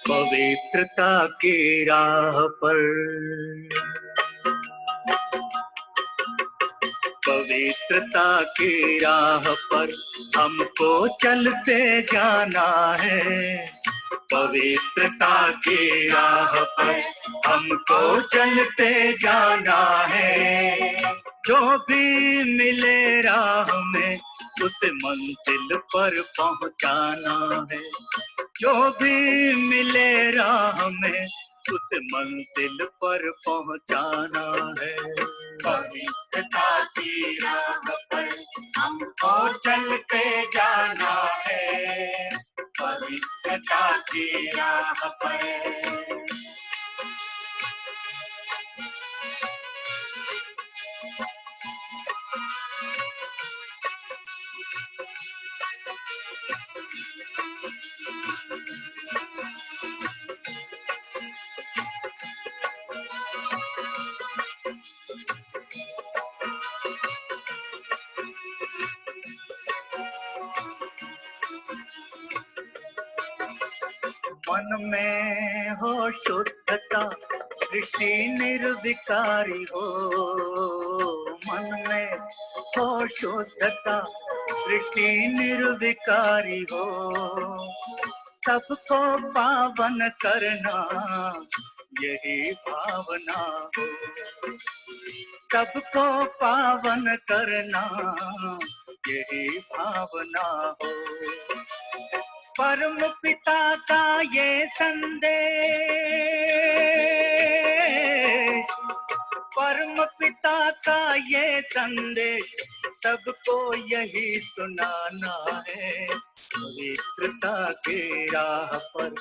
पवित्रता की राह पर, पवित्रता की राह पर हमको चलते जाना है। पवित्रता की राह पर हमको चलते जाना है। जो भी मिले राह में उसे मंजिल पर पहुंचाना है। जो भी मिले राह में उस मंजिल पर पहुंचाना है। पवित्रता की राह पर हमको चलते जाना है। पवित्रता की राह पर। मन में हो शुद्धता, दृष्टि निर्विकारी हो। मन में हो शुद्धता, दृष्टि निर्विकारी हो। सबको पावन करना यही भावना हो। सबको पावन करना यही भावना हो। परम पिता का ये संदेश, परम पिता का ये संदेश सबको यही सुनाना है। पवित्रता की राह पर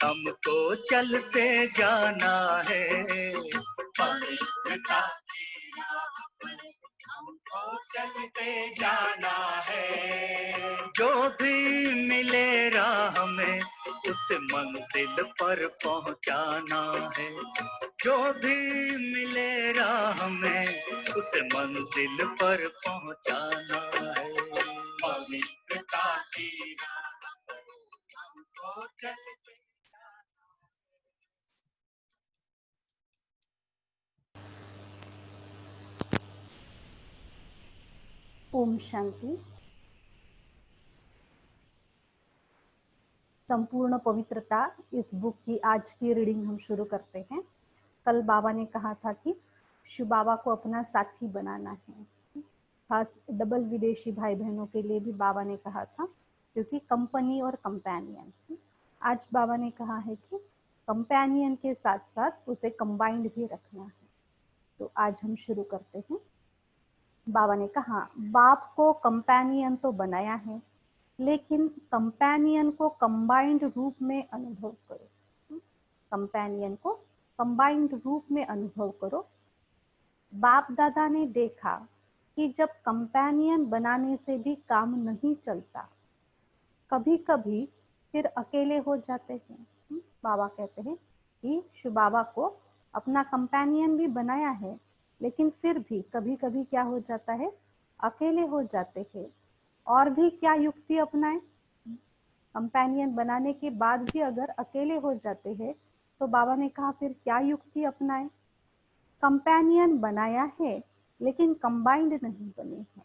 हमको चलते जाना है। पवित्रता की राह पर हमको चलते जाना है। जो भी मिले राह में उस मंजिल पर पहुंचाना है। जो भी मिले राह में उस मंजिल पर पहुंचाना है। पवित्रता की राह पर हमको चलते ओम शांति। संपूर्ण पवित्रता इस बुक की आज की रीडिंग हम शुरू करते हैं। कल बाबा ने कहा था कि शिव बाबा को अपना साथी बनाना है। खास डबल विदेशी भाई बहनों के लिए भी बाबा ने कहा था, क्योंकि कंपनी और कंपेनियन। आज बाबा ने कहा है कि कंपेनियन के साथ साथ उसे कंबाइंड भी रखना है। तो आज हम शुरू करते हैं। बाबा ने कहा, बाप को कंपेनियन तो बनाया है, लेकिन कंपेनियन को कंबाइंड रूप में अनुभव करो। कंपेनियन को कंबाइंड रूप में अनुभव करो। बाप दादा ने देखा कि जब कंपेनियन बनाने से भी काम नहीं चलता, कभी कभी फिर अकेले हो जाते हैं। बाबा कहते हैं कि शिव बाबा को अपना कंपेनियन भी बनाया है, लेकिन फिर भी कभी कभी क्या हो जाता है, अकेले हो जाते हैं। और भी क्या युक्ति अपनाएं? कंपेनियन बनाने के बाद भी अगर अकेले हो जाते हैं तो बाबा ने कहा फिर क्या युक्ति अपनाएं? कंपेनियन बनाया है लेकिन कंबाइंड नहीं बने हैं।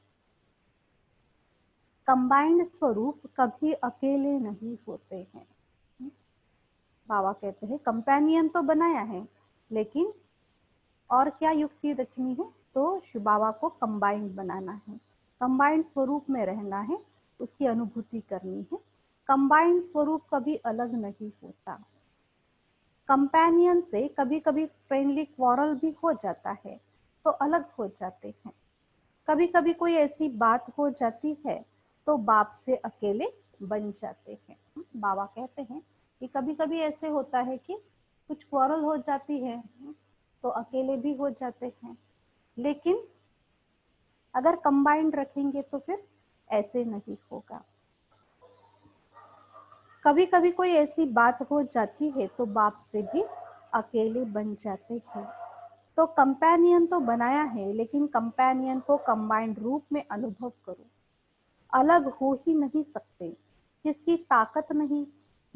कंबाइंड स्वरूप कभी अकेले नहीं होते हैं। बाबा कहते हैं कंपेनियन तो बनाया है, लेकिन और क्या युक्ति रचनी है? तो शिव बाबा को कंबाइंड बनाना है, कंबाइंड स्वरूप में रहना है, उसकी अनुभूति करनी है। कंबाइंड स्वरूप कभी अलग नहीं होता। कंपेनियन से कभी कभी फ्रेंडली क्वारल भी हो जाता है तो अलग हो जाते हैं। कभी कभी कोई ऐसी बात हो जाती है तो बाप से अकेले बन जाते हैं। बाबा कहते हैं कि कभी कभी ऐसे होता है कि कुछ क्वारल हो जाती है तो अकेले भी हो जाते हैं, लेकिन अगर कंबाइंड रखेंगे तो फिर ऐसे नहीं होगा। कभी कभी कोई ऐसी बात हो जाती है तो बाप से भी अकेले बन जाते हैं। तो कंपेनियन तो बनाया है, लेकिन कंपेनियन को कंबाइंड रूप में अनुभव करो। अलग हो ही नहीं सकते, किसकी ताकत नहीं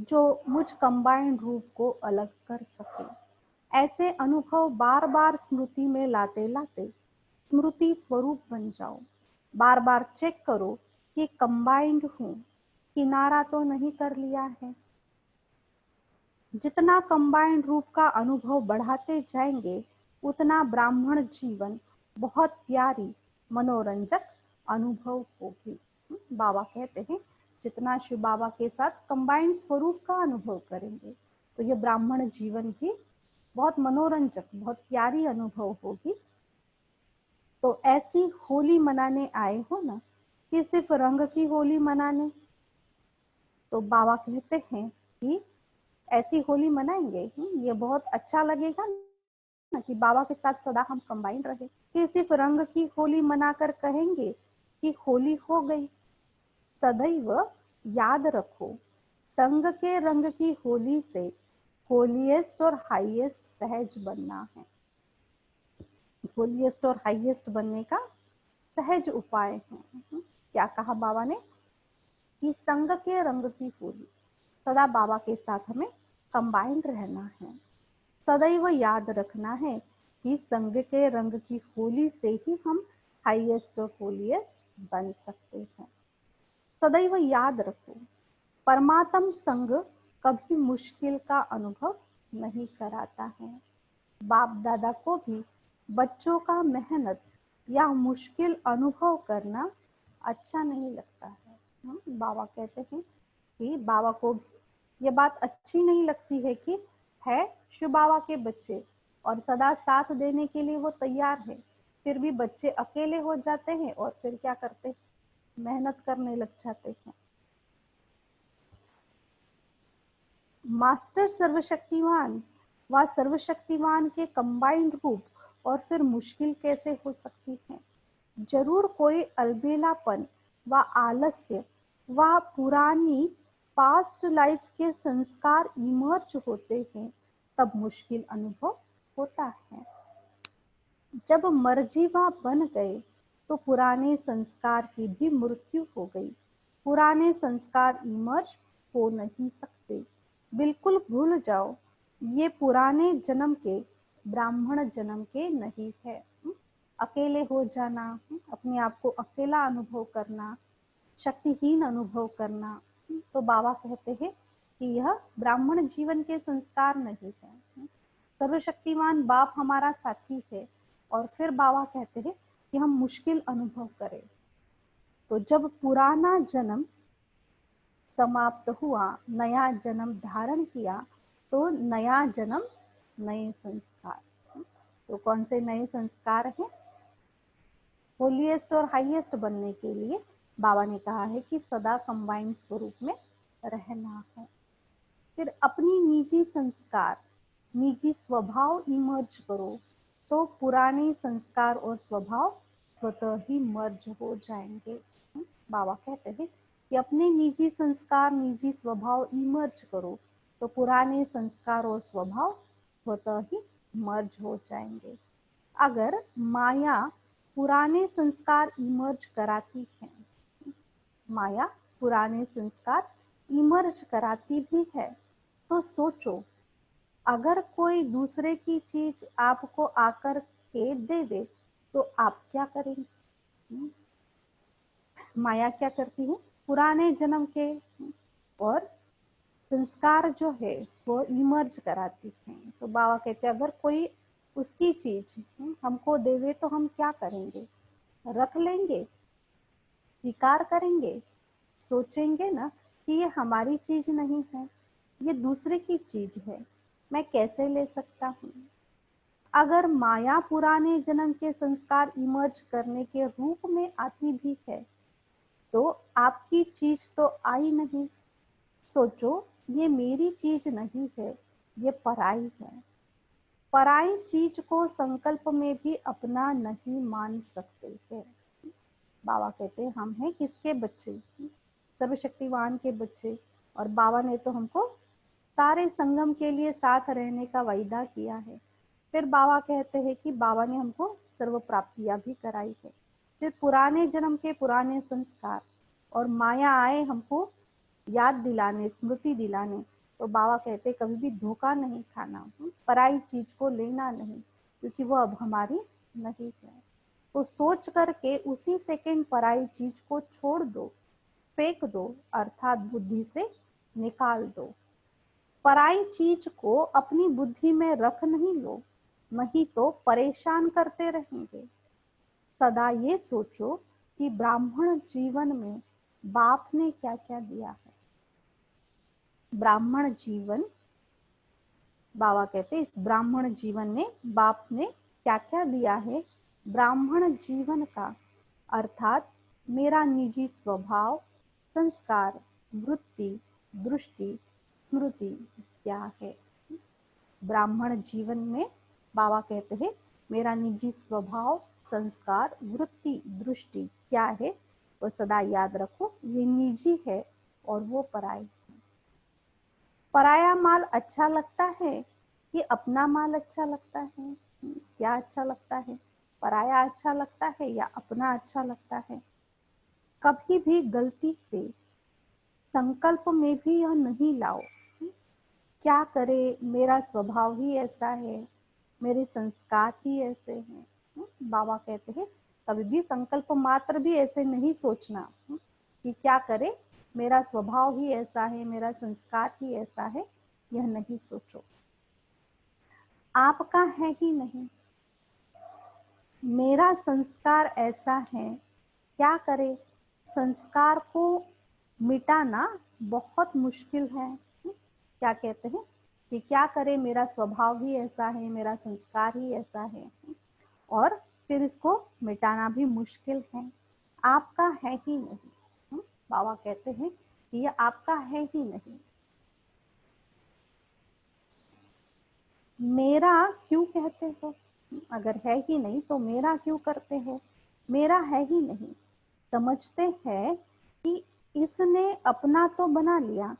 जो मुझ कंबाइंड रूप को अलग कर सके। ऐसे अनुभव बार बार स्मृति में लाते लाते स्मृति स्वरूप बन जाओ। बार बार चेक करो कि कंबाइंड हूं, किनारा तो नहीं कर लिया है। जितना कंबाइंड रूप का अनुभव बढ़ाते जाएंगे उतना ब्राह्मण जीवन बहुत प्यारी मनोरंजक अनुभव होगी। बाबा कहते हैं जितना शिव बाबा के साथ कंबाइंड स्वरूप का अनुभव करेंगे तो ये ब्राह्मण जीवन की बहुत मनोरंजक, बहुत प्यारी अनुभव होगी। तो ऐसी होली मनाने आए हो ना कि सिर्फ रंग की होली मनाने, तो बाबा कहते हैं कि ऐसी होली मनाएंगे, ये बहुत अच्छा लगेगा ना कि बाबा के साथ सदा हम कंबाइन रहे। कि सिर्फ रंग की होली मनाकर कहेंगे कि होली हो गई। सदैव याद रखो, संग के रंग की होली से होलीएस्ट और हाईएस्ट सहज बनना है। होलीएस्ट और हाईएस्ट बनने का सहज उपाय है। क्या कहा बाबा ने कि संग के रंग की होली, सदा बाबा के साथ हमें कंबाइंड रहना है। सदैव याद रखना है कि संग के रंग की होली से ही हम हाईएस्ट और होलीएस्ट बन सकते हैं। सदैव याद रखो, परमात्म संग कभी मुश्किल का अनुभव नहीं कराता है। बाप दादा को भी बच्चों का मेहनत या मुश्किल अनुभव करना अच्छा नहीं लगता है। बाबा कहते हैं कि बाबा को ये बात अच्छी नहीं लगती है कि है शिव बाबा के बच्चे और सदा साथ देने के लिए वो तैयार है, फिर भी बच्चे अकेले हो जाते हैं और फिर क्या करते हैं, मेहनत करने लग जाते हैं। मास्टर सर्वशक्तिमान व सर्वशक्तिमान के कंबाइंड रूप और फिर मुश्किल कैसे हो सकती है। जरूर कोई अलबेलापन व आलस्य व पुरानी पास्ट लाइफ के संस्कार इमर्ज होते हैं, तब मुश्किल अनुभव होता है। जब मर्जीवा बन गए तो पुराने संस्कार की भी मृत्यु हो गई। पुराने संस्कार इमर्ज हो नहीं सकते। बिल्कुल भूल जाओ, ये पुराने जन्म के ब्राह्मण जन्म के नहीं है। अकेले हो जाना, अपने आप को अकेला अनुभव करना, शक्तिहीन अनुभव करना, तो बाबा कहते हैं कि यह ब्राह्मण जीवन के संस्कार नहीं है। सर्वशक्तिमान बाप हमारा साथी है और फिर बाबा कहते हैं कि हम मुश्किल अनुभव करें। तो जब पुराना जन्म समाप्त हुआ, नया जन्म धारण किया, तो नया जन्म नए संस्कार। तो कौन से नए संस्कार हैं? होलीएस्ट और हाईएस्ट बनने के लिए बाबा ने कहा है कि सदा कंबाइंड स्वरूप में रहना है। फिर अपनी निजी संस्कार, निजी स्वभाव इमर्ज करो, तो पुराने संस्कार और स्वभाव स्वतः ही मर्ज हो जाएंगे। बाबा कहते हैं कि अपने निजी संस्कार, निजी स्वभाव इमर्ज करो, तो पुराने संस्कार और स्वभाव स्वतः ही मर्ज हो जाएंगे। अगर माया पुराने संस्कार इमर्ज कराती है, माया पुराने संस्कार इमर्ज कराती भी है, तो सोचो, अगर कोई दूसरे की चीज आपको आकर के दे दे तो आप क्या करेंगे? माया क्या करती है? पुराने जन्म के और संस्कार जो है वो इमर्ज कराती है। तो बाबा कहते हैं अगर कोई उसकी चीज हमको देवे तो हम क्या करेंगे? रख लेंगे, स्वीकार करेंगे, सोचेंगे ना कि ये हमारी चीज नहीं है, ये दूसरे की चीज है, मैं कैसे ले सकता हूँ। अगर माया पुराने जन्म के संस्कार इमर्ज करने के रूप में आती भी है तो आपकी चीज तो आई नहीं, सोचो, ये मेरी चीज नहीं है, ये पराई है। पराई चीज को संकल्प में भी अपना नहीं मान सकते हैं। बाबा कहते हैं हम हैं किसके बच्चे? सर्वशक्तिवान के बच्चे। और बाबा ने तो हमको सारे संगम के लिए साथ रहने का वायदा किया है। फिर बाबा कहते हैं कि बाबा ने हमको सर्व प्राप्तियां भी कराई है। फिर पुराने जन्म के पुराने संस्कार और माया आए हमको याद दिलाने, स्मृति दिलाने। तो बाबा कहते कभी भी धोखा नहीं खाना, पराई चीज को लेना नहीं, क्योंकि वो अब हमारी नहीं है। तो सोच करके उसी सेकंड पराई चीज को छोड़ दो, फेंक दो, अर्थात बुद्धि से निकाल दो। पराई चीज को अपनी बुद्धि में रख नहीं लो, नहीं तो परेशान करते रहेंगे। सदा ये सोचो कि ब्राह्मण जीवन में बाप ने क्या क्या दिया है। ब्राह्मण जीवन, बाबा कहते इस ब्राह्मण जीवन में बाप ने क्या क्या दिया है। ब्राह्मण जीवन का अर्थात मेरा निजी स्वभाव, संस्कार, वृत्ति, दृष्टि, स्मृति क्या है। ब्राह्मण जीवन में बाबा कहते हैं मेरा निजी स्वभाव, संस्कार, वृत्ति, दृष्टि क्या है। वो सदा याद रखो, ये निजी है और वो पराई। पराया माल अच्छा लगता है कि अपना माल अच्छा लगता है? क्या अच्छा लगता है? पराया अच्छा लगता है या अपना अच्छा लगता है? कभी भी गलती से संकल्प में भी यह नहीं लाओ, क्या करे मेरा स्वभाव ही ऐसा है, मेरे संस्कार ही ऐसे हैं। बाबा कहते हैं कभी भी संकल्प मात्र भी ऐसे नहीं सोचना कि क्या करे मेरा स्वभाव ही ऐसा है, मेरा संस्कार ही ऐसा है, यह नहीं सोचो। आपका है ही नहीं, मेरा संस्कार ऐसा है, क्या करे। संस्कार को मिटाना बहुत मुश्किल है। क्या कहते हैं कि क्या करे मेरा स्वभाव ही ऐसा है, मेरा संस्कार ही ऐसा है, और फिर इसको मिटाना भी मुश्किल है। आपका है ही नहीं। बाबा कहते हैं कि यह आपका है ही नहीं। मेरा क्यों कहते हो? अगर है ही नहीं तो मेरा क्यों करते हो? मेरा है ही नहीं। समझते हैं कि इसने अपना तो बना लिया,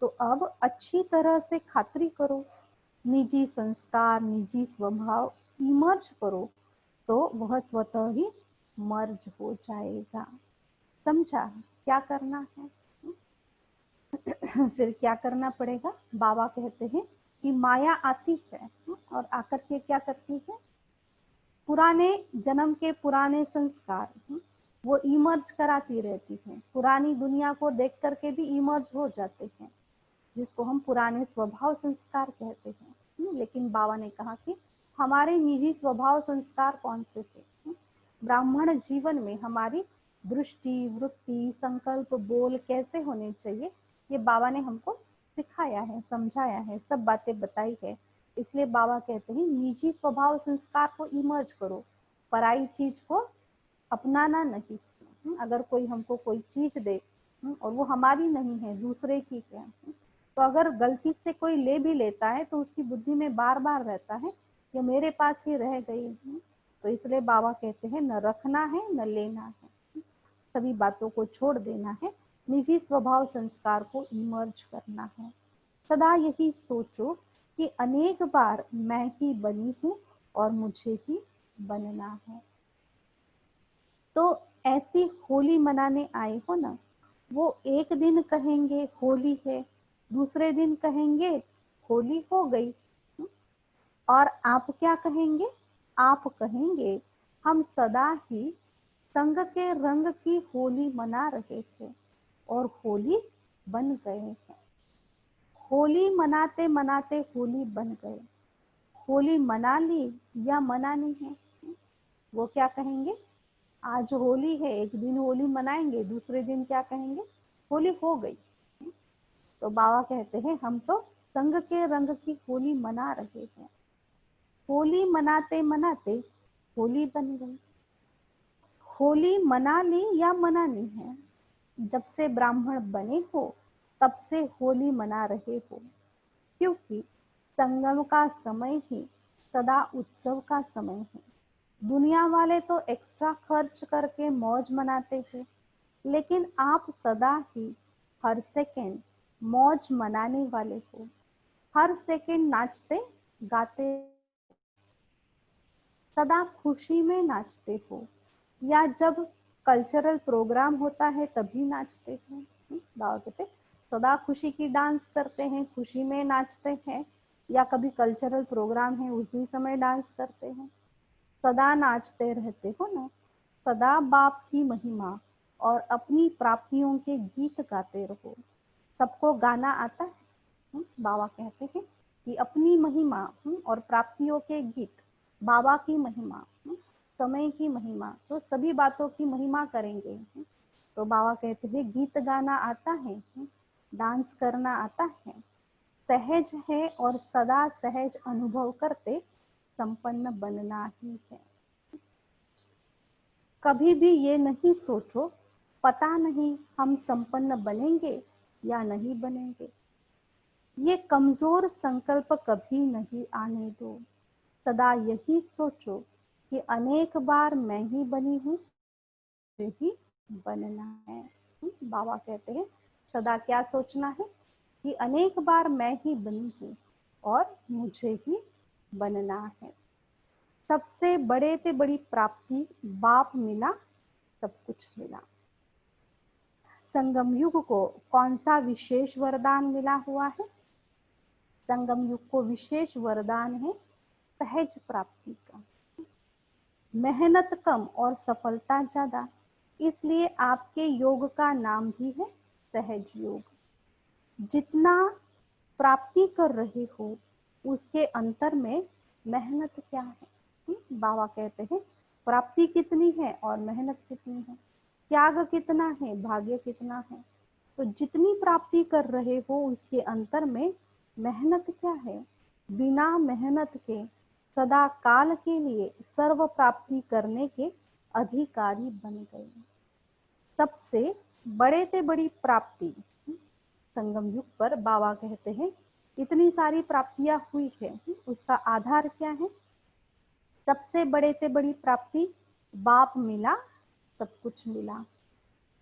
तो अब अच्छी तरह से खातिरी करो, निजी संस्कार, निजी स्वभाव इमर्ज करो, तो वह स्वतः ही मर्ज हो जाएगा। समझा क्या करना है? फिर क्या करना पड़ेगा? बाबा कहते हैं कि माया आती है और आकर के क्या करती है? पुराने जन्म के पुराने संस्कार वो इमर्ज कराती रहती हैं। पुरानी दुनिया को देख करके भी इमर्ज हो जाते हैं, जिसको हम पुराने स्वभाव संस्कार कहते हैं। लेकिन बाबा ने कहा कि हमारे निजी स्वभाव संस्कार कौन से थे? ब्राह्मण जीवन में हमारी दृष्टि, वृत्ति, संकल्प, बोल कैसे होने चाहिए, ये बाबा ने हमको सिखाया है, समझाया है, सब बातें बताई है। इसलिए बाबा कहते हैं निजी स्वभाव संस्कार को इमर्ज करो, पराई चीज को अपनाना नहीं। अगर कोई हमको कोई चीज दे और वो हमारी नहीं है, दूसरे की है, तो अगर गलती से कोई ले भी लेता है तो उसकी बुद्धि में बार बार रहता है कि मेरे पास ही रह गई। तो इसलिए बाबा कहते हैं न रखना है न लेना है, सभी बातों को छोड़ देना है, निजी स्वभाव संस्कार को इमर्ज करना है। सदा यही सोचो कि अनेक बार मैं ही बनी हूँ और मुझे ही बनना है। तो ऐसी होली मनाने आए हो ना, वो एक दिन कहेंगे होली है, दूसरे दिन कहेंगे होली हो गई, और आप क्या कहेंगे? आप कहेंगे हम सदा ही संग के रंग की होली मना रहे थे और होली बन गए हैं। होली मनाते मनाते होली बन गए। होली मना ली या मनानी है? वो क्या कहेंगे? आज होली है, एक दिन होली मनाएंगे, दूसरे दिन क्या कहेंगे? होली हो गई। तो बाबा कहते हैं हम तो संग के रंग की होली मना रहे हैं। होली मनाते मनाते होली बन गई। होली मना ली या मनानी है? जब से ब्राह्मण बने हो तब से होली मना रहे हो, क्योंकि संगम का समय ही सदा उत्सव का समय है। दुनिया वाले तो एक्स्ट्रा खर्च करके मौज मनाते हैं, लेकिन आप सदा ही हर सेकेंड मौज मनाने वाले हो। हर सेकेंड नाचते गाते, सदा खुशी में नाचते हो, या जब कल्चरल प्रोग्राम होता है तभी नाचते हो। बाबा कहते सदा खुशी की डांस करते हैं, खुशी में नाचते हैं, या कभी कल्चरल प्रोग्राम है उसी समय डांस करते हैं। सदा नाचते रहते हो ना, सदा बाप की महिमा और अपनी प्राप्तियों के गीत गाते रहो। सबको गाना आता है। बाबा कहते हैं कि अपनी महिमा और प्राप्तियों के गीत, बाबा की महिमा, समय की महिमा, तो सभी बातों की महिमा करेंगे। तो बाबा कहते हैं गीत गाना आता है, डांस करना आता है, सहज है और सदा सहज अनुभव करते संपन्न बनना ही है। कभी भी ये नहीं सोचो पता नहीं हम संपन्न बनेंगे या नहीं बनेंगे। ये कमजोर संकल्प कभी नहीं आने दो। सदा यही सोचो कि अनेक बार मैं ही बनी हूँ, मुझे ही बनना है। बाबा कहते हैं सदा क्या सोचना है कि अनेक बार मैं ही बनी हूँ और मुझे ही बनना है। सबसे बड़े से बड़ी प्राप्ति बाप मिला, सब कुछ मिला। संगम युग को कौन सा विशेष वरदान मिला हुआ है? संगम युग को विशेष वरदान है सहज प्राप्ति का। मेहनत कम और सफलता ज्यादा, इसलिए आपके योग का नाम भी है सहज योग। जितना प्राप्ति कर रहे हो उसके अंतर में मेहनत क्या है? बाबा कहते हैं प्राप्ति कितनी है और मेहनत कितनी है, त्याग कितना है, भाग्य कितना है। तो जितनी प्राप्ति कर रहे हो उसके अंतर में मेहनत क्या है। बिना मेहनत के सदा काल के लिए सर्व प्राप्ति करने के अधिकारी बन गए। सबसे बड़े से बड़ी प्राप्ति संगम युग पर बाबा कहते हैं इतनी सारी प्राप्तियां हुई है, उसका आधार क्या है? सबसे बड़े से बड़ी प्राप्ति बाप मिला, सब कुछ मिला।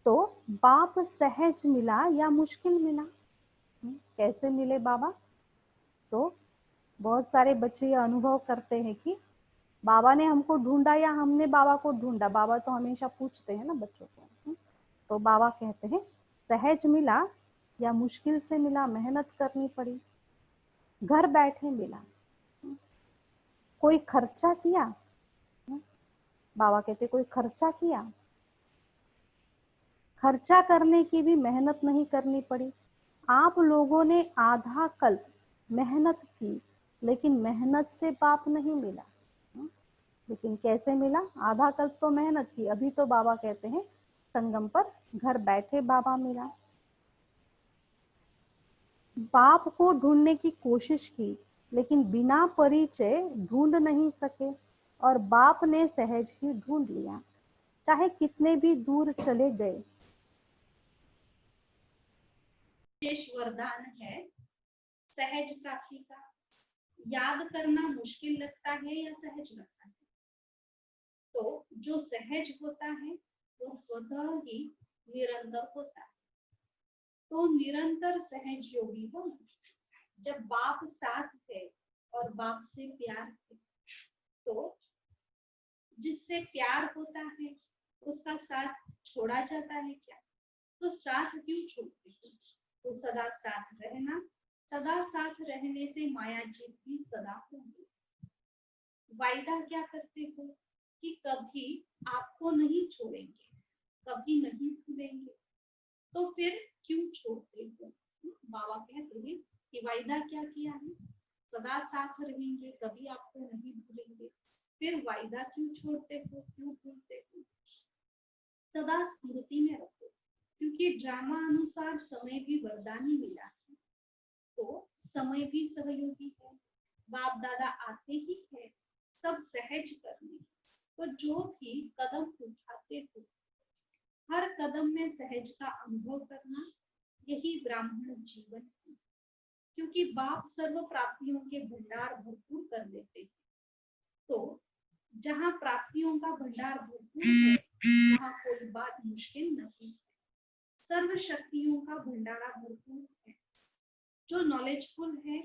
तो बाप सहज मिला या मुश्किल मिला? कैसे मिले बाबा? तो बहुत सारे बच्चे ये अनुभव करते हैं कि बाबा ने हमको ढूंढा या हमने बाबा को ढूंढा। बाबा तो हमेशा पूछते हैं ना बच्चों को। तो बाबा कहते हैं सहज मिला या मुश्किल से मिला, मेहनत करनी पड़ी, घर बैठे मिला, कोई खर्चा किया? बाबा कहते कोई खर्चा किया? खर्चा करने की भी मेहनत नहीं करनी पड़ी। आप लोगों ने आधा कल्प मेहनत की, लेकिन मेहनत से बाप नहीं मिला। लेकिन कैसे मिला? आधा कल्प तो मेहनत की, अभी तो बाबा कहते हैं संगम पर घर बैठे बाबा मिला। बाप को ढूंढने की कोशिश की, लेकिन बिना परिचय ढूंढ नहीं सके, और बाप ने सहज ही ढूंढ लिया, चाहे कितने भी दूर चले गए। विशेष वरदान है सहज प्राप्ति का। याद करना मुश्किल लगता है या सहज लगता है? तो जो सहज होता है वो स्वतः ही निरंतर होता है। तो निरंतर सहज योगी हो। जब बाप साथ है और बाप से प्यार है, तो जिससे प्यार होता है उसका साथ छोड़ा जाता है क्या? तो साथ क्यों छोड़ते हैं? तो सदा साथ रहना, सदा साथ रहने से माया जीत भी सदा होगी। वायदा क्या करते हो कि कभी आपको नहीं छोड़ेंगे, कभी नहीं भूलेंगे, तो फिर क्यों छोड़ते हो? बाबा कहते हैं कि वायदा क्या किया है? सदा साथ रहेंगे, कभी आपको नहीं भूलेंगे, फिर वायदा क्यों छोड़ते हो, क्यों भूलते हो? सदा स्मृति में रखो, क्योंकि ड्रामा अनुसार समय भी वरदानी मिला है, तो समय भी सहयोगी है। बाप दादा आते ही है सब सहज करने, तो जो भी कदम उठाते हो हर कदम में सहज का अनुभव करना, यही ब्राह्मण जीवन है। क्योंकि बाप सर्व प्राप्तियों के भंडार भरपूर कर देते हैं, तो जहाँ प्राप्तियों का भंडार भरपूर है वहाँ कोई बात मुश्किल नहीं है। सर्व शक्तियों का भंडारा भरपूर है। जो नॉलेजफुल है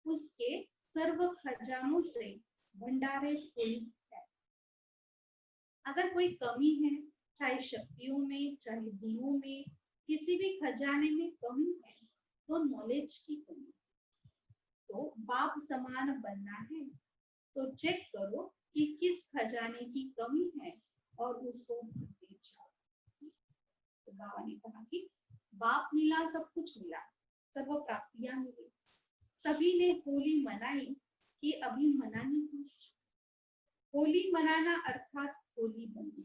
उसके सर्व खजानों से भंडारे फुल है। अगर कोई कमी है, चाहे शक्तियों में, चाहे गुणों में, किसी भी खजाने में कमी है, तो नॉलेज की कमी। तो बाप समान बनना है तो चेक करो कि किस खजाने की कमी है और उसको भरते जाओ। तो बाबा ने कहा कि बाप मिला सब कुछ मिला, सर्व प्राप्तियां मिली। सभी ने होली मनाई कि अभी मनानी है। होली मनाना अर्थात होली बनना।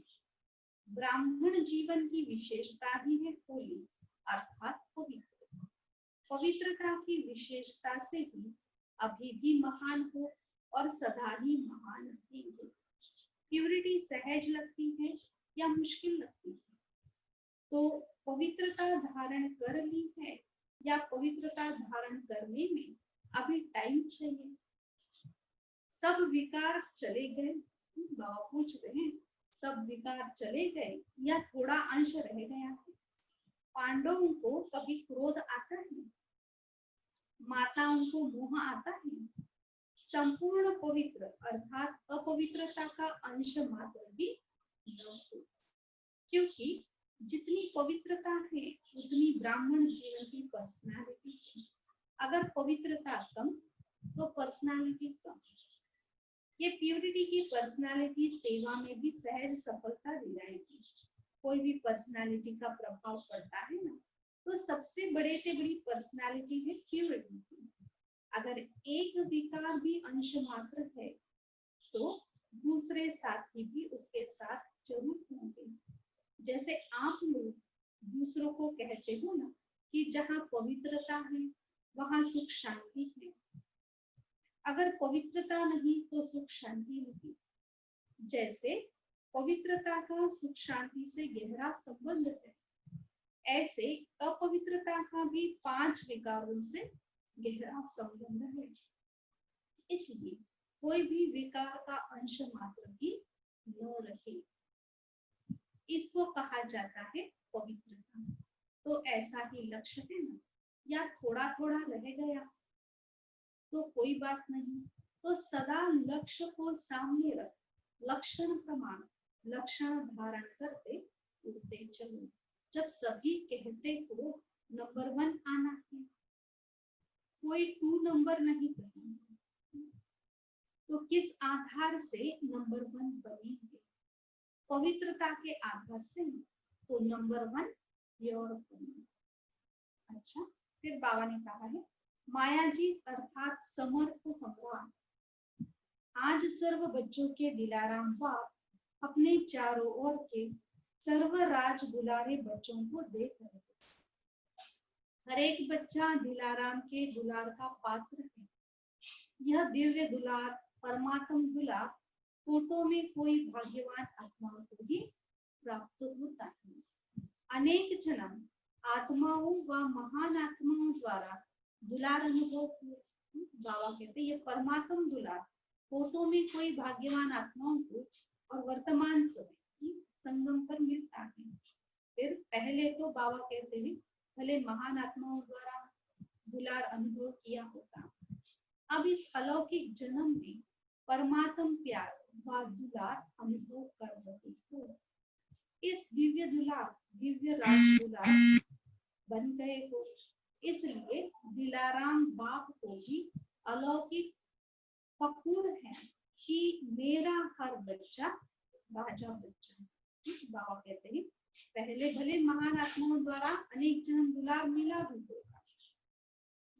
ब्राह्मण जीवन की विशेषता ही है होली अर्थात पवित्रता। पवित्रता की विशेषता से ही अभी भी महान हो और सदा ही महान भी हो। प्यूरिटी सहज लगती है या मुश्किल लगती है? तो पवित्रता धारण कर ली है या पवित्रता धारण करने में अभी टाइम चाहिए? सब विकार चले गए? बाबा पूछ रहे हैं, सब विकार चले गए या थोड़ा अंश रह गया है? पांडवों को कभी क्रोध आता है? माताओं को मोह आता है? संपूर्ण पवित्र अर्थात अपवित्रता का अंश मात्र भी न हो। क्योंकि जितनी पवित्रता है उतनी ब्राह्मण जीवन की पर्सनालिटी है। अगर पवित्रता कम तो पर्सनालिटी कम। ये प्यूरिटी की पर्सनालिटी सेवा में भी सहज सफलता दिलाएगी। कोई भी पर्सनालिटी का प्रभाव पड़ता है ना, तो सबसे बड़ी पर्सनालिटी है प्यूरिटी की। अगर एक विकार भी अंश मात्र है तो दूसरे साथी भी उसके साथ जरूर होंगे। जैसे आप लोग दूसरों को कहते हो ना कि जहाँ पवित्रता है वहाँ सुख शांति है। अगर पवित्रता नहीं तो सुख शांति नहीं। जैसे पवित्रता का सुख शांति से गहरा संबंध है, ऐसे अपवित्रता का भी 5 विकारों से गहरा संबंध है। इसलिए कोई भी विकार का अंश मात्र भी न रहे, इसको कहा जाता है पवित्रता। तो ऐसा ही लक्ष्य है ना, या थोड़ा थोड़ा रह गया तो कोई बात नहीं। तो सदा लक्ष्य को सामने रख, लक्षण प्रमाण, लक्षण धारण करते उड़ते चलो। जब सभी कहते हो नंबर 1 आना है, कोई 2 नंबर नहीं करेंगे, तो किस आधार से नंबर 1 बनेंगे? पवित्रता के आधार से। तो नंबर 1 योर बने। अच्छा, फिर बाबा ने कहा है माया जी अर्थात समर्थ सम्राट आज सर्व बच्चों के दिलाराम बाप अपने चारों ओर के सर्व राज दुलारे बच्चों को देख रहे थे। हर एक बच्चा दिलाराम के दुलार का पात्र है। यह दिव्य दुलार परमात्म दुलार टूटों में कोई भाग्यवान आत्माओं को ही प्राप्त होता है। अनेक जन्म आत्माओं व महान आत्माओं द्वारा दुलार अनुभव हुए। बाबा कहते ये परमात्म दुलार फोटो में कोई भाग्यवान आत्माओं को और वर्तमान समय संगम पर मिलता है। फिर पहले तो बाबा कहते हैं भले महान आत्माओं द्वारा दुलार अनुभव किया होता, अब इस अलौकिक जन्म में परमात्म प्यार व दुलार अनुभव कर रहे हो। इस दिव्य दुलार दिव्य राज दुलार बन गए हो, इसलिए दिलाराम बाप को भी अलौकिक फखूर है कि मेरा हर बच्चा राजा बच्चा। बाबा कहते हैं पहले भले महान आत्माओं द्वारा अनेक जन्म दुलार मिला भी होगा,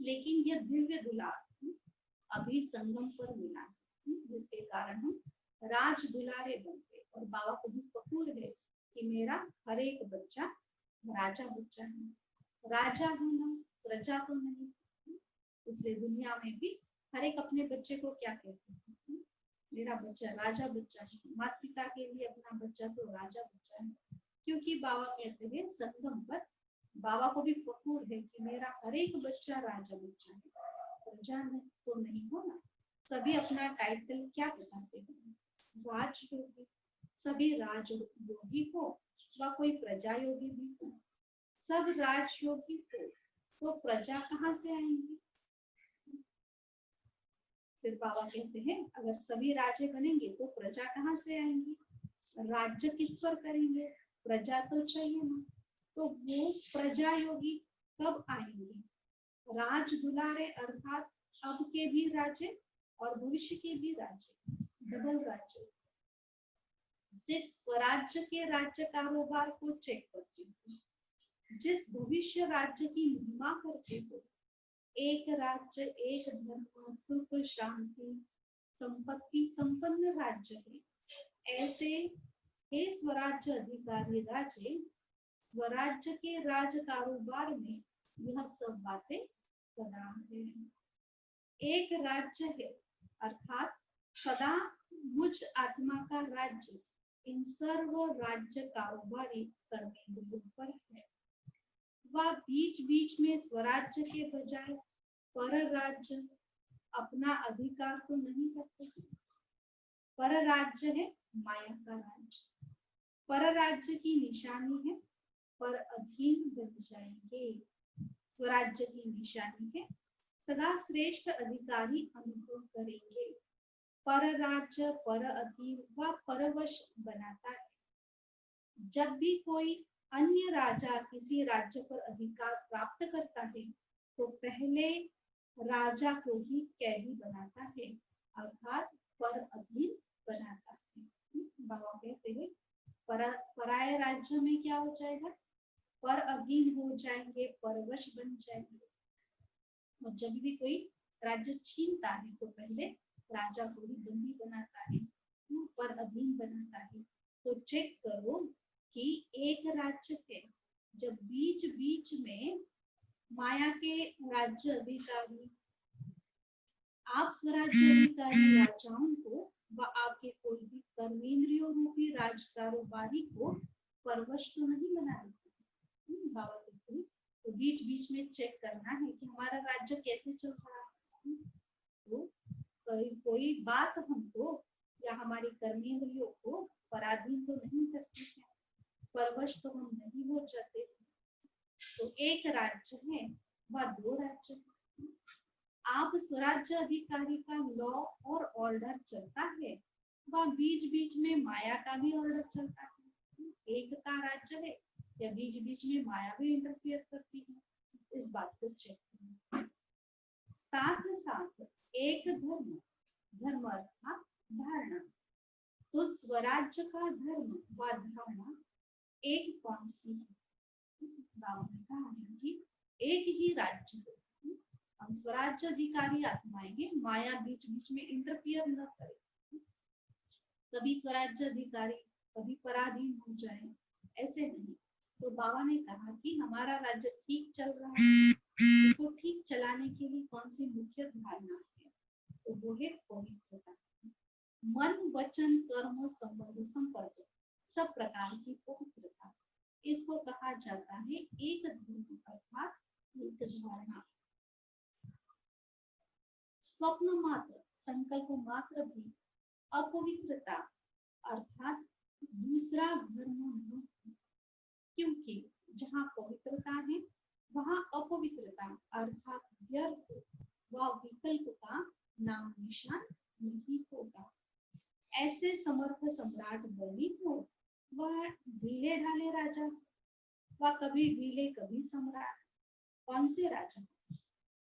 लेकिन यह दिव्य दुलार अभी संगम पर मिला, जिसके कारण हम राज दुलारे बन गए। और बाबा को भी फखूर है कि मेरा हर एक बच्चा राजा बच्चा है। राजा होना प्रजा तो नहीं, इसलिए दुनिया में भी हर एक अपने बच्चे को क्या कहते हैं, मेरा बच्चा राजा बच्चा है। माता पिता के लिए अपना बच्चा तो राजा बच्चा है, क्योंकि बाबा कहते हैं संगम पर बाबा को भी फखूर है कि मेरा हर एक बच्चा राजा बच्चा है, प्रजा तो नहीं हो ना। सभी अपना टाइटल क्या बताते हैं, राजयोगी। सभी राजयोगी हो व कोई प्रजा योगी भी हो, सब राजयोगी हो तो प्रजा कहाँ से आएंगी। फिर बाबा कहते हैं अगर सभी राजे बनेंगे तो प्रजा कहाँ से आएंगी, राज्य किस पर करेंगे, प्रजा तो चाहिए ना। तो वो प्रजा योगी कब आएंगे, राज दुलारे अर्थात अब के भी राजे और भविष्य के भी राज्य, डबल राज्य। सिर्फ स्वराज्य के राज्य कारोबार को चेक करते हो, जिस भविष्य राज्य की महिमा करते हो, एक राज्य एक धर्म सुख शांति संपत्ति संपन्न राज्य है, ऐसे हे स्वराज्य अधिकारी राजे, स्वराज्य के राज कारोबार में यह सब बातें सदा है। एक राज्य है अर्थात सदा मुझ आत्मा का राज्य इन सर्व राज्य कारोबारी कर्मेंद्रियों पर है। वह बीच बीच में स्वराज्य के बजाय पर राज्य अपना अधिकार तो नहीं करते। पर राज्य है माया का राज्य, पर राज्य की निशानी है पर अधीन बन जाएंगे। स्वराज्य की निशानी है सदा श्रेष्ठ अधिकारी अनुभव करेंगे। पर राज्य पर अधीन व परवश बनाता है। जब भी कोई अन्य राजा किसी राज्य पर अधिकार प्राप्त करता है तो पहले राजा को ही कैदी बनाता है अर्थात पर अधीन बनाता है। बाबा कहते हैं पराये राज्य में क्या हो जाएगा, पर अधीन हो जाएंगे, परवश बन जाएंगे। और जब भी कोई राज्य छीनता है तो पहले राजा को ही बंदी बनाता है, पर अधीन बनाता है। तो चेक करो कि एक राज्य है, जब बीच बीच में माया के राज्य अधिकारी आप स्वराज्य अधिकारी राजाओं को व आपके कोई भी कर्मेंद्रियों रूपी राज कारोबारी को परवश तो नहीं बना देते। बाबा कहते हैं तो बीच बीच में चेक करना है कि हमारा राज्य कैसे चल रहा है। तो कोई बात हमको या हमारी कर्मेंद्रियों को पराधीन तो नहीं करती है, परवश तो हम नहीं हो जाते। तो एक राज्य है व दो राज्य है। आप स्वराज्य अधिकारी का लॉ और ऑर्डर चलता है व बीच बीच में माया का भी ऑर्डर चलता है। एक का राज्य है या बीच बीच में माया भी इंटरफियर करती है, इस बात को चेक करें। साथ साथ एक धर्म, धर्म अर्थात धारणा, तो स्वराज्य का धर्म व धारणा एक कौन सी है। बाबा ने कहा है कि एक ही राज्य है। हम स्वराज्य अधिकारी आत्माएं हैं, माया बीच बीच में इंटरफियर न करे। कभी स्वराज्य अधिकारी कभी पराधीन हो जाए, ऐसे नहीं। तो बाबा ने कहा कि हमारा राज्य ठीक चल रहा है, इसको ठीक चलाने के लिए कौन सी मुख्य धारणा है, तो वो है पवित्रता। मन वचन कर्म संबंध संपर्क सब प्रकार की पवित्रता, इसको कहा जाता है एक धर्म अर्थात एक धारणा। स्वप्न मात्र संकल्प मात्र भी अपवित्रता अर्थात दूसरा धर्म नहीं, क्योंकि जहाँ पवित्रता है वहाँ अपवित्रता अर्थात व्यर्थ व विकल्प का नाम निशान नहीं होगा। ऐसे समर्थ सम्राट बनी हो वह ढीले ढाले राजा व कभी ढीले कभी सम्राट, कौन से राजा।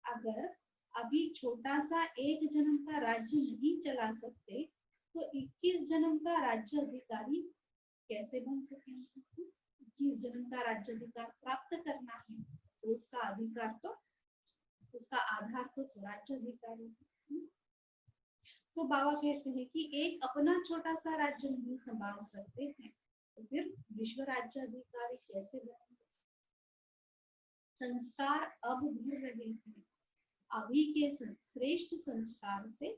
अगर अभी छोटा सा एक जन्म का राज्य नहीं चला सकते तो 21 जन्म का राज्य अधिकारी कैसे बन सकेंगे। 21 जन्म का राज्य अधिकार प्राप्त करना है तो उसका अधिकार तो उसका आधार तो स्वराज्य अधिकारी है। तो बाबा कहते हैं कि एक अपना छोटा सा राज्य नहीं संभाल सकते हैं तो फिर विश्व राज्य अधिकारी कैसे बनेंगे। संस्कार अब भर रहे हैं, अभी के श्रेष्ठ संस्कार से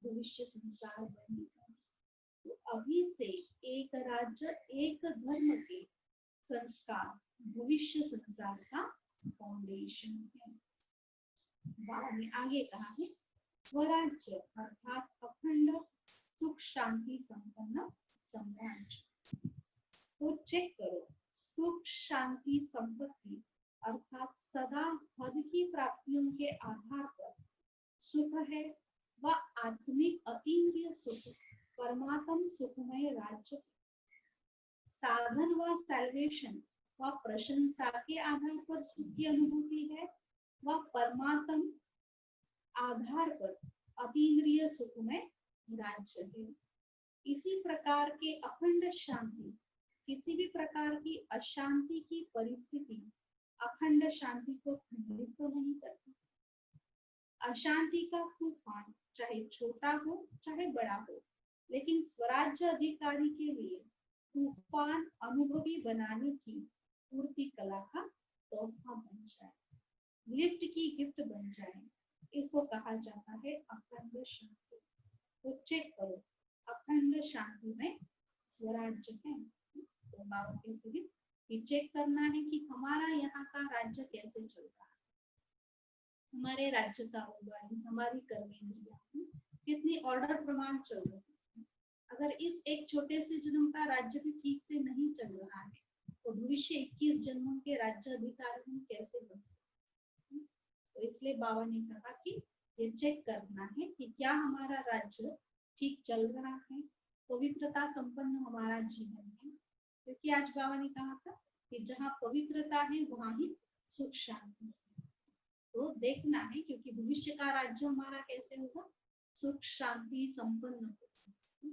भविष्य संस्कार बनेगा। तो अभी से एक राज्य एक धर्म के संस्कार भविष्य संसार का फाउंडेशन है। बाबा ने आगे कहा है स्वराज्य अर्थात अखंड सुख शांति संपन्न साम्राज्य। तो चेक करो, सुख शांति संपत्ति अर्थात सदा हद की प्राप्तियों के आधार पर सुख है व आत्मिक अतीन्द्रिय सुख परमात्म सुखमय राज्य। साधन व सैल्वेशन व प्रशंसा के आधार पर सुख की अनुभूति है व परमात्म आधार पर अतीन्द्रिय सुखमय राज्य है। इसी प्रकार के अखंड शांति किसी भी प्रकार की अशांति की परिस्थिति अखंड शांति को खंडित तो नहीं करती। अशांति का तूफान चाहे छोटा हो चाहे बड़ा हो, लेकिन स्वराज्य अधिकारी के लिए तूफान अनुभवी बनाने की पूर्ति कला का तोहफा बन जाए, लिफ्ट की गिफ्ट बन जाए, इसको कहा जाता है अखंड शांति। तो चेक करो, अखंड शांति में स्वराज्य है। तो बाबा कहते हैं कि चेक करना है कि हमारा यहाँ का राज्य कैसे चल रहा है, हमारे राज्य का वाणी, हमारी कर्मेंद्रियां कितनी ऑर्डर प्रमाण चल रही है। अगर इस एक छोटे से जन्म का राज्य भी ठीक से नहीं चल रहा है तो भविष्य 21 जन्मों के राज्य अधिकारी हम कैसे बन सकते हैं। तो इसलिए बाबा ने कहा कि ये चेक करना है कि क्या हमारा राज्य ठीक चल रहा है, पवित्रता संपन्न हमारा जीवन है। क्योंकि आज बाबा ने कहा था कि जहाँ पवित्रता है वहां ही सुख शांति है। तो देखना है, क्योंकि भविष्य का राज्य हमारा कैसे होगा, सुख शांति संपन्न होगा,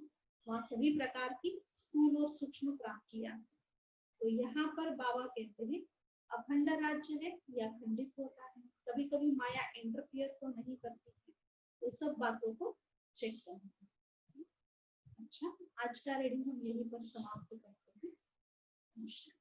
वहां सभी प्रकार की स्थूल और सूक्ष्म प्राप्तियां। तो यहाँ पर बाबा कहते हैं अखंड राज्य है या खंडित होता है, कभी कभी माया इंटरफियर तो नहीं करती है। तो सब बातों को चेक करना है। अच्छा, आज का रीडिंग हम यहीं पर समाप्त करते हैं। नमस्कार।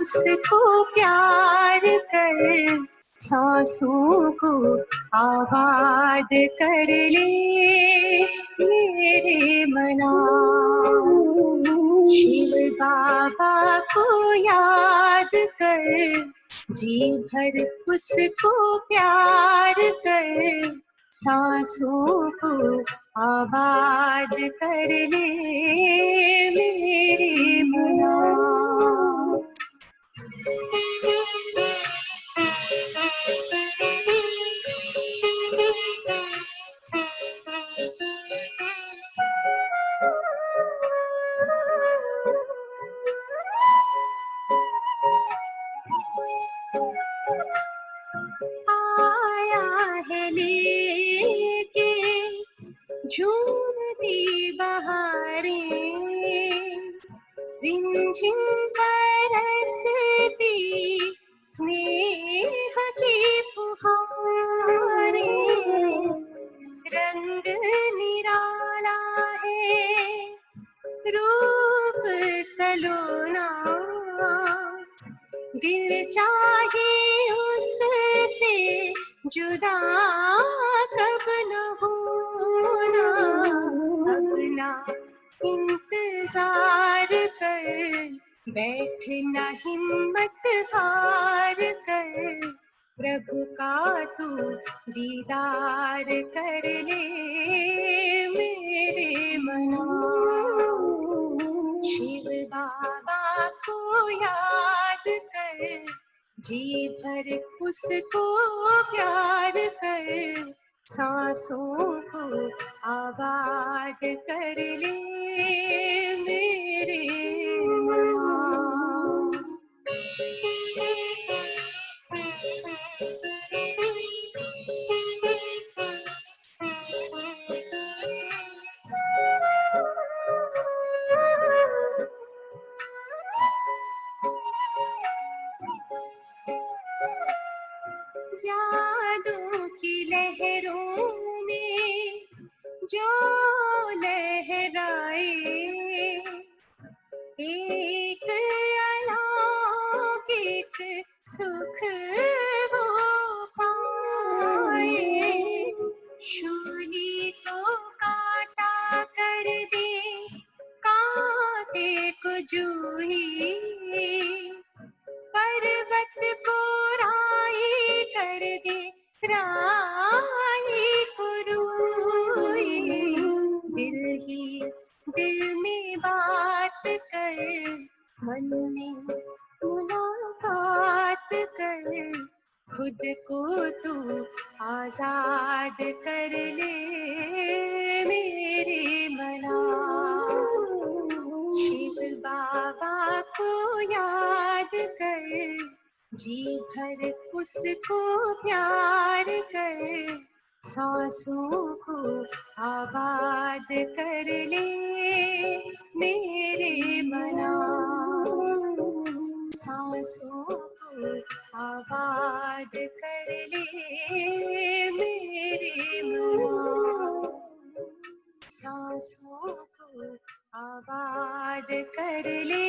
उसको प्यार कर, सांसों को आबाद कर ले मेरे मना। शिव बाबा को याद कर, जी भर उसको प्यार कर, सांसों को आबाद कर ले मेरे मना। आया है लेके झूमती बहारें, रिमझिम बरसती स्नेह की फुहारें। रंग निराला है, रूप सलोना, दिल चाहे उससे जुदा कब न होना। अपना इंतजार कर, बैठना हिम्मत हार कर, प्रभु का तू दीदार कर ले मेरे मना। शिव बाबा को याद कर, जी भर उसको प्यार कर, सांसों को आबाद कर ले मेरे मना। यादों की लहरों में जो लहराए, वो पाए। शूली को कांटा कर दे, कांटे को जूही, पर्वत को राही कर दे, राही को रूही। दिल ही दिल में बात कर, मन में मुलाकात कर, खुद को तू आजाद कर ले मेरे मना। शिव बाबा को याद कर, जी भर उसको प्यार कर, सांसों को आबाद कर ले मेरे मना। सांसों को आबाद कर ले मेरे मना। सांसों को आबाद कर ले